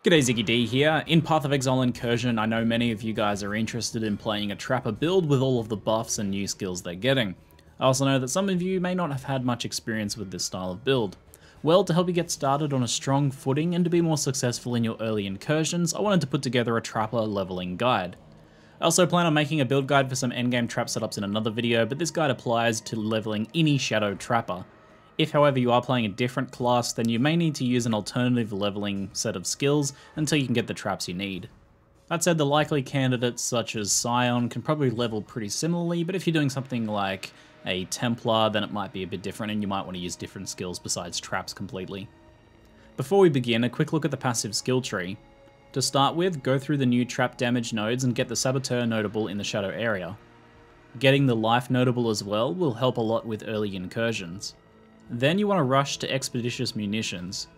G'day, ZiggyD here. In Path of Exile Incursion, I know many of you guys are interested in playing a Trapper build with all of the buffs and new skills they're getting. I also know that some of you may not have had much experience with this style of build. Well, to help you get started on a strong footing and to be more successful in your early incursions, I wanted to put together a Trapper leveling guide. I also plan on making a build guide for some endgame trap setups in another video, but this guide applies to leveling any Shadow Trapper. If, however, you are playing a different class, then you may need to use an alternative leveling set of skills until you can get the traps you need. That said, the likely candidates such as Scion can probably level pretty similarly, but if you're doing something like a Templar, then it might be a bit different and you might want to use different skills besides traps completely. Before we begin, a quick look at the passive skill tree. To start with, go through the new trap damage nodes and get the Saboteur notable in the Shadow area. Getting the Life notable as well will help a lot with early incursions. Then you want to rush to Expeditious Munitions.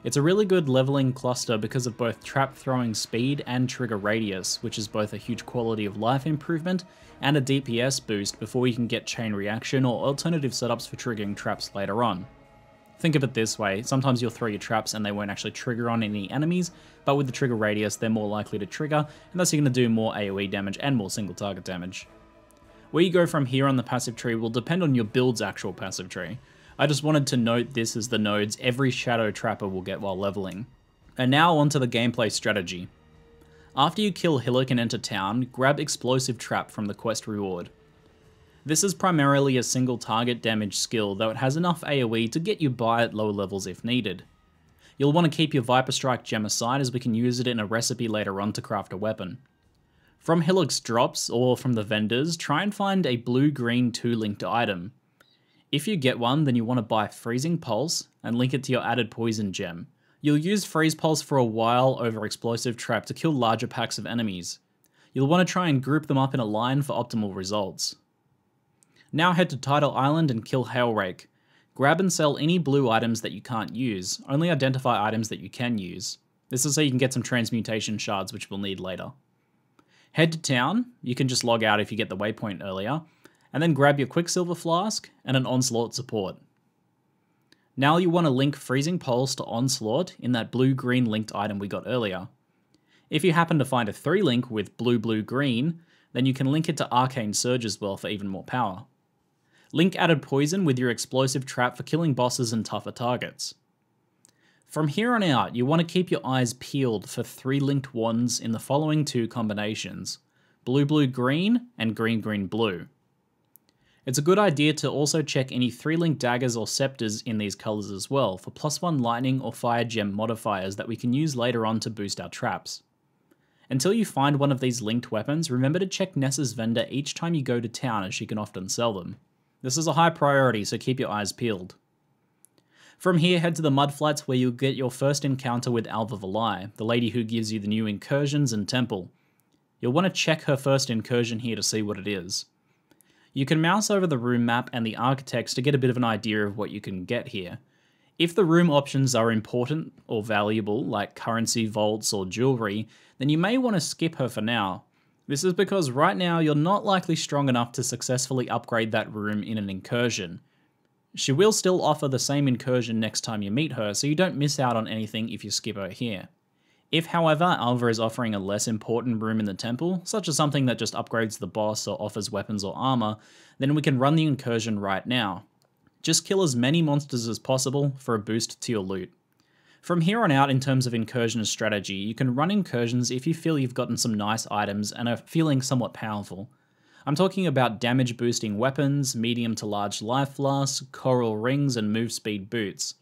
It's a really good leveling cluster because of both trap throwing speed and trigger radius, which is both a huge quality of life improvement and a DPS boost before you can get chain reaction or alternative setups for triggering traps later on. Think of it this way, sometimes you'll throw your traps and they won't actually trigger on any enemies, but with the trigger radius they're more likely to trigger, and thus you're going to do more AoE damage and more single target damage. Where you go from here on the passive tree will depend on your build's actual passive tree. I just wanted to note this as the nodes every Shadow Trapper will get while leveling. And now onto the gameplay strategy. After you kill Hillock and enter town, grab Explosive Trap from the quest reward. This is primarily a single target damage skill, though it has enough AoE to get you by at lower levels if needed. You'll want to keep your Viper Strike gem aside as we can use it in a recipe later on to craft a weapon. From Hillock's drops, or from the vendors, try and find a blue-green 2-linked item. If you get one, then you want to buy Freezing Pulse and link it to your added poison gem. You'll use Freeze Pulse for a while over Explosive Trap to kill larger packs of enemies. You'll want to try and group them up in a line for optimal results. Now head to Tidal Island and kill Hailrake. Grab and sell any blue items that you can't use, only identify items that you can use. This is so you can get some transmutation shards which we'll need later. Head to town, you can just log out if you get the waypoint earlier, and then grab your Quicksilver Flask and an Onslaught support. Now you want to link Freezing Pulse to Onslaught in that blue-green linked item we got earlier. If you happen to find a 3-link with blue-blue-green, then you can link it to Arcane Surge as well for even more power. Link added poison with your Explosive Trap for killing bosses and tougher targets. From here on out, you want to keep your eyes peeled for 3-linked wands in the following 2 combinations, blue-blue-green and green-green-blue. It's a good idea to also check any 3-link daggers or scepters in these colours as well for +1 lightning or fire gem modifiers that we can use later on to boost our traps. Until you find one of these linked weapons, remember to check Nessa's vendor each time you go to town as she can often sell them. This is a high priority, so keep your eyes peeled. From here, head to the Mudflats where you'll get your first encounter with Alva Valai, the lady who gives you the new Incursions and Temple. You'll want to check her first incursion here to see what it is. You can mouse over the room map and the architects to get a bit of an idea of what you can get here. If the room options are important or valuable, like currency vaults or jewelry, then you may want to skip her for now. This is because right now you're not likely strong enough to successfully upgrade that room in an incursion. She will still offer the same incursion next time you meet her, so you don't miss out on anything if you skip her here. If, however, Alva is offering a less important room in the temple, such as something that just upgrades the boss or offers weapons or armor, then we can run the incursion right now. Just kill as many monsters as possible for a boost to your loot. From here on out in terms of incursion strategy, you can run incursions if you feel you've gotten some nice items and are feeling somewhat powerful. I'm talking about damage boosting weapons, medium to large life flasks, coral rings, and move speed boots.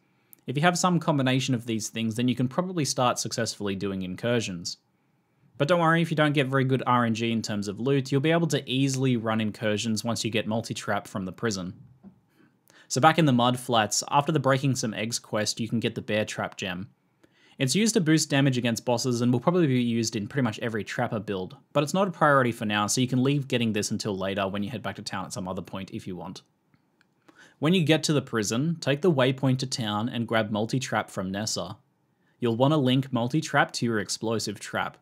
If you have some combination of these things, then you can probably start successfully doing incursions. But don't worry, if you don't get very good RNG in terms of loot, you'll be able to easily run incursions once you get multi-trap from the prison. So back in the Mudflats, after the Breaking Some Eggs quest, you can get the Bear Trap gem. It's used to boost damage against bosses and will probably be used in pretty much every Trapper build, but it's not a priority for now, so you can leave getting this until later when you head back to town at some other point if you want. When you get to the prison, take the waypoint to town and grab Multi-Trap from Nessa. You'll want to link Multi-Trap to your Explosive Trap.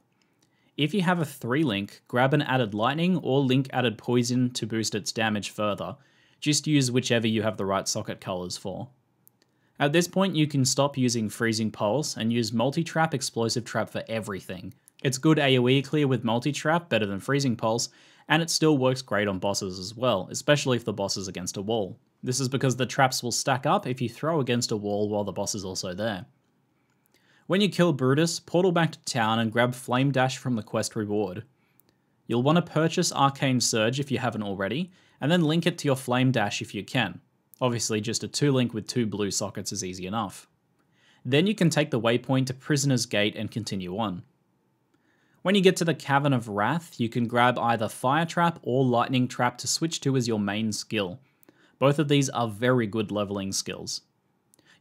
If you have a 3-link, grab an added lightning or link added poison to boost its damage further. Just use whichever you have the right socket colours for. At this point you can stop using Freezing Pulse and use Multi-Trap Explosive Trap for everything. It's good AoE clear with Multi-Trap, better than Freezing Pulse, and it still works great on bosses as well, especially if the boss is against a wall. This is because the traps will stack up if you throw against a wall while the boss is also there. When you kill Brutus, portal back to town and grab Flame Dash from the quest reward. You'll want to purchase Arcane Surge if you haven't already, and then link it to your Flame Dash if you can. Obviously just a 2-link with 2 blue sockets is easy enough. Then you can take the waypoint to Prisoner's Gate and continue on. When you get to the Cavern of Wrath, you can grab either Fire Trap or Lightning Trap to switch to as your main skill. Both of these are very good leveling skills.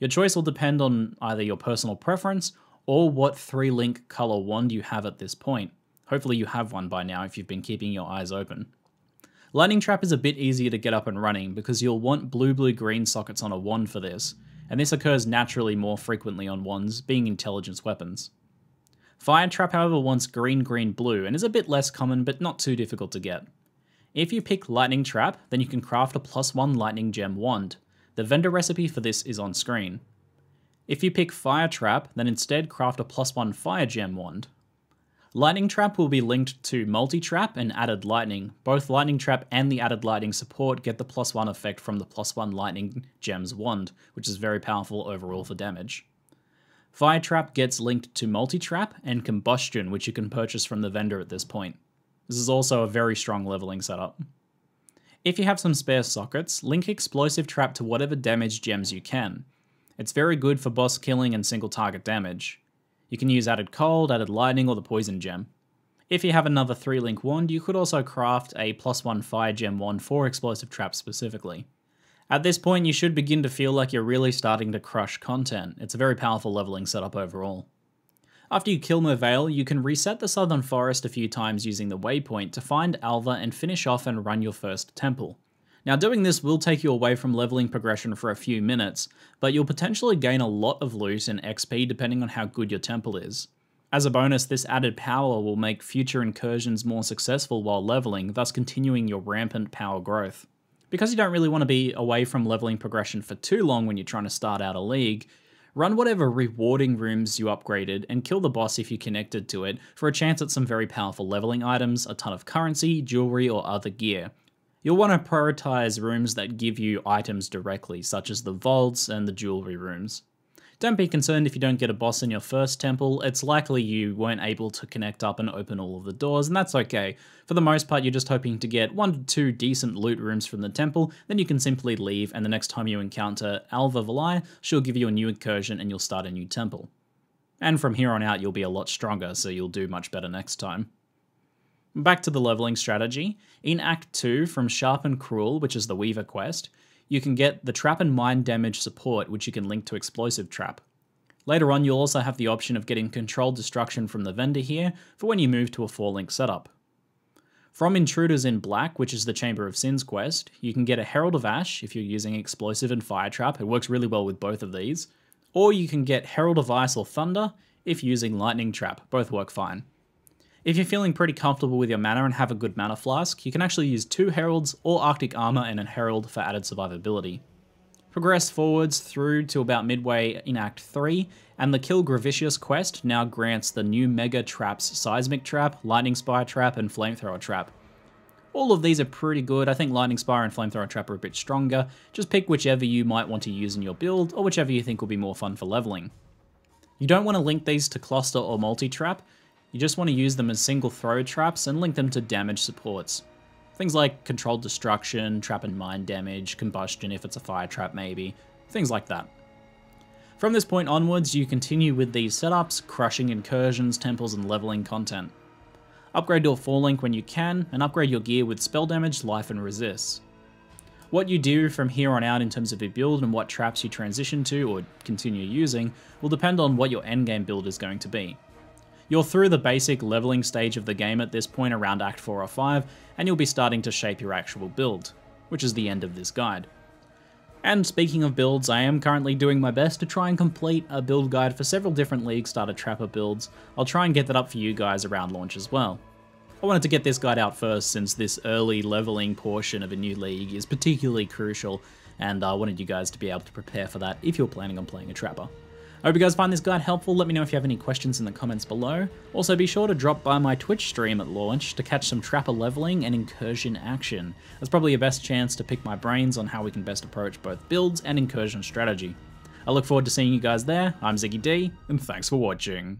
Your choice will depend on either your personal preference or what 3-link color wand you have at this point. Hopefully you have one by now if you've been keeping your eyes open. Lightning Trap is a bit easier to get up and running because you'll want blue-blue-green sockets on a wand for this, and this occurs naturally more frequently on wands, being intelligence weapons. Fire Trap, however, wants green-green-blue and is a bit less common but not too difficult to get. If you pick Lightning Trap, then you can craft a +1 Lightning Gem wand. The vendor recipe for this is on screen. If you pick Fire Trap, then instead craft a +1 Fire Gem wand. Lightning Trap will be linked to Multi-Trap and Added Lightning. Both Lightning Trap and the Added Lightning support get the +1 effect from the +1 Lightning Gems wand, which is very powerful overall for damage. Fire Trap gets linked to Multi-Trap and Combustion, which you can purchase from the vendor at this point. This is also a very strong leveling setup. If you have some spare sockets, link Explosive Trap to whatever damage gems you can. It's very good for boss killing and single target damage. You can use Added Cold, Added Lightning, or the Poison Gem. If you have another 3-link wand, you could also craft a +1 Fire Gem wand for Explosive Trap specifically. At this point, you should begin to feel like you're really starting to crush content. It's a very powerful leveling setup overall. After you kill Merveil, you can reset the Southern Forest a few times using the waypoint to find Alva and finish off and run your first temple. Now doing this will take you away from leveling progression for a few minutes, but you'll potentially gain a lot of loot and XP depending on how good your temple is. As a bonus, this added power will make future incursions more successful while leveling, thus continuing your rampant power growth. Because you don't really want to be away from leveling progression for too long when you're trying to start out a league, run whatever rewarding rooms you upgraded and kill the boss if you connected to it for a chance at some very powerful leveling items, a ton of currency, jewelry, or other gear. You'll want to prioritize rooms that give you items directly, such as the vaults and the jewelry rooms. Don't be concerned if you don't get a boss in your first temple, it's likely you weren't able to connect up and open all of the doors, and that's okay. For the most part, you're just hoping to get 1 to 2 decent loot rooms from the temple, then you can simply leave, and the next time you encounter Alva Valai, she'll give you a new incursion and you'll start a new temple. And from here on out, you'll be a lot stronger, so you'll do much better next time. Back to the leveling strategy. In Act 2, from Sharp and Cruel, which is the Weaver quest, you can get the Trap and Mind Damage support, which you can link to Explosive Trap. Later on, you'll also have the option of getting Controlled Destruction from the vendor here for when you move to a 4-link setup. From Intruders in Black, which is the Chamber of Sins quest, you can get a Herald of Ash if you're using Explosive and Fire Trap, it works really well with both of these, or you can get Herald of Ice or Thunder if using Lightning Trap, both work fine. If you're feeling pretty comfortable with your mana and have a good mana flask, you can actually use 2 Heralds or Arctic Armor and a Herald for added survivability. Progress forwards through to about midway in Act 3, and the Kill GRAVICIUS quest now grants the new Mega Traps Seismic Trap, Lightning Spire Trap, and Flamethrower Trap. All of these are pretty good. I think Lightning Spire and Flamethrower Trap are a bit stronger. Just pick whichever you might want to use in your build, or whichever you think will be more fun for leveling. You don't want to link these to Cluster or Multi-Trap. You just want to use them as single throw traps and link them to damage supports. Things like Controlled Destruction, Trap and Mind Damage, Combustion if it's a fire trap maybe, things like that. From this point onwards, you continue with these setups, crushing incursions, temples, and leveling content. Upgrade to a 4-link when you can, and upgrade your gear with spell damage, life, and resists. What you do from here on out in terms of your build and what traps you transition to or continue using will depend on what your endgame build is going to be. You're through the basic leveling stage of the game at this point around Act 4 or 5, and you'll be starting to shape your actual build, which is the end of this guide. And speaking of builds, I am currently doing my best to try and complete a build guide for several different League Starter Trapper builds. I'll try and get that up for you guys around launch as well. I wanted to get this guide out first since this early leveling portion of a new league is particularly crucial, and I wanted you guys to be able to prepare for that if you're planning on playing a Trapper. I hope you guys find this guide helpful. Let me know if you have any questions in the comments below. Also, be sure to drop by my Twitch stream at launch to catch some Trapper leveling and Incursion action. That's probably your best chance to pick my brains on how we can best approach both builds and Incursion strategy. I look forward to seeing you guys there. I'm ZiggyD, and thanks for watching.